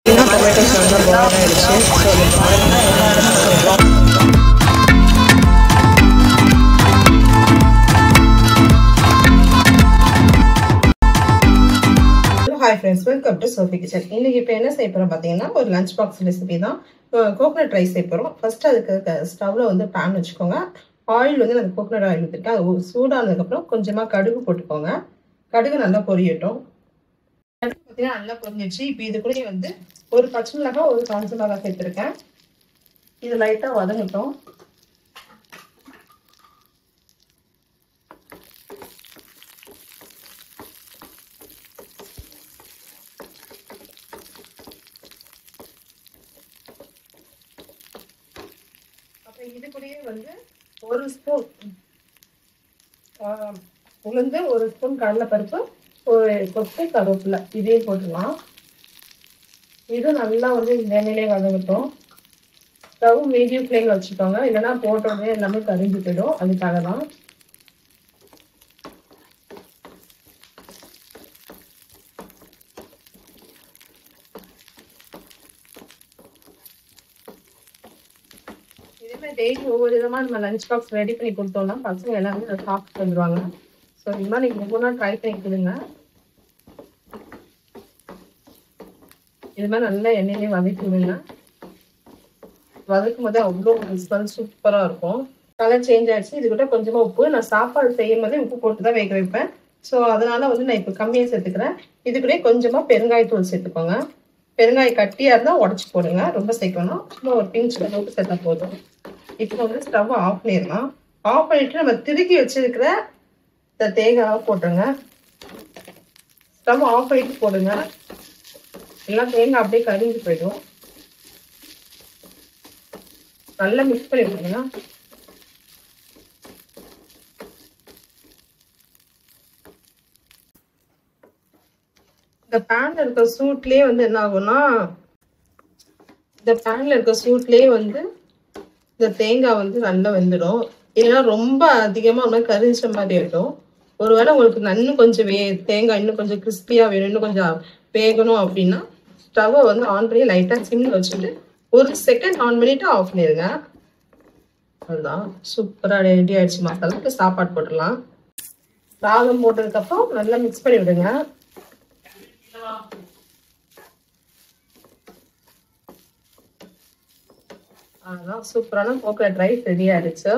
tomatoes நல்லா boil ஆயிடுச்சு. Hi friends, welcome to Sophie Kitchen. இன்னைக்கு இப்போ என்ன செய்ய போறோம் பாத்தீங்கன்னா ஒரு லஞ்ச் பாக்ஸ் ரெசிபி தான். கோகனட் ரைஸ் செய்ய போறோம். ஃபர்ஸ்ட் அதுக்கு ஸ்டவ்ல வந்து pan வச்சுக்கோங்க. ஆயில் வந்து நான் கோகனட் ஆயில் ஊத்திட்டேன். அது சூடானதுக்கு அப்புறம் கொஞ்சமா கடுகு போட்டுக்கோங்க. கடுகு நல்லா பொரியட்டும். கடுகு பாத்தீங்கன்னா நல்லா பொரிஞ்சிடுச்சு. இப்போ இது கூட வந்து ஒரு பச்சை மிளகாய் ஒரு காஞ்ச மிளகாய் சேர்த்திருக்கேன். இது லைட்டா வதங்கட்டும். இது கூடயே வந்து ஒரு ஸ்பூன் உளுந்து, ஒரு ஸ்பூன் கடலைப்பருப்பு, ஒரு கொத்து கருவேப்பிலை இதையும் போட்டுக்கலாம். இது நல்லா வந்து இந்த எண்ணெயிலே வதங்கட்டும். ஸ்டவ் மீடியம் ஃப்ளேம்ல வச்சுக்கோங்க, இல்லைன்னா போட்டோடனே எல்லாமே கரிஞ்சு போயிடும். அதுக்காக தான். டெய்லி ஒவ்வொரு விதமா நம்ம லஞ்ச் பாக்ஸ் ரெடி பண்ணி கொடுத்தோம்னா பசங்க எல்லாமே அதை சாப்பிட்டு வந்துடுவாங்க. ஸோ இது மாதிரி நீங்கள் ஒவ்வொரு நாள் ட்ரை பண்ணி கொடுங்க. இது மாதிரி நல்லா எண்ணெயிலே வதக்கிடுங்க. வதக்கும் போதே அவ்வளோ ஸ்மெல் சூப்பராக இருக்கும். கலர் சேஞ்ச் ஆயிடுச்சு. இது கூட கொஞ்சமாக உப்பு, நான் சாப்பாடு செய்யும் போதே உப்பு போட்டு தான் வேக வைப்பேன். ஸோ அதனால வந்து நான் இப்போ கம்மியாக சேர்த்துக்கிறேன். இது கூட கொஞ்சமாக பெருங்காயத்தூள் சேர்த்துக்கோங்க. பெருங்காயம் கட்டியாக இருந்தால் உடச்சி போடுங்க, ரொம்ப சேர்க்கணும். சும்மா ஒரு பிஞ்ச் அளவுக்கு சேர்த்தா போதும். இப்போ வந்து ஸ்டவ் ஆஃப் பண்ணிடலாம். ஆஃப் பண்ணிட்டு நம்ம திருக்கி வச்சிருக்கிற இந்த தேங்காய் போட்டுருங்க. ஸ்டவ் ஆஃப் பண்ணிட்டு போடுங்க, எல்லாம் தேங்காய் அப்படியே கரிஞ்சு போயிடும். நல்லா மிக்ஸ் பண்ணி விடுங்க. இந்த பேன்ல இருக்க சூட்லயே வந்து என்ன ஆகும்னா, இந்த பேன்ல இருக்க சூட்லயே வந்து இந்த தேங்காய் வந்து நல்லா வெந்துடும். இல்லைன்னா ரொம்ப அதிகமா ஒரு மாதிரி கரிஞ்ச மாதிரி ஆயிடும். ஒருவேளை உங்களுக்கு இன்னும் கொஞ்சம் தேங்காய் இன்னும் கொஞ்சம் கிறிஸ்பியா வேணும், இன்னும் கொஞ்சம் வேகணும் அப்படின்னா ஸ்டவ்வை வந்து ஆன் பண்ணி லைட்டா சிம்ல வச்சுட்டு ஒரு செகண்ட் ஆன் பண்ணிட்டு ஆஃப் பண்ணிடுங்க. அதுதான் சூப்பரா ரெடி ஆயிடுச்சு. மசாலாக்கு சாப்பாடு போட்டுடலாம். சாதம் போட்டதுக்கு அப்புறம் நல்லா மிக்ஸ் பண்ணி விடுங்க. அதான் சூப்பரான கோகனட் ரைஸ் ரெடி ஆயிடுச்சு.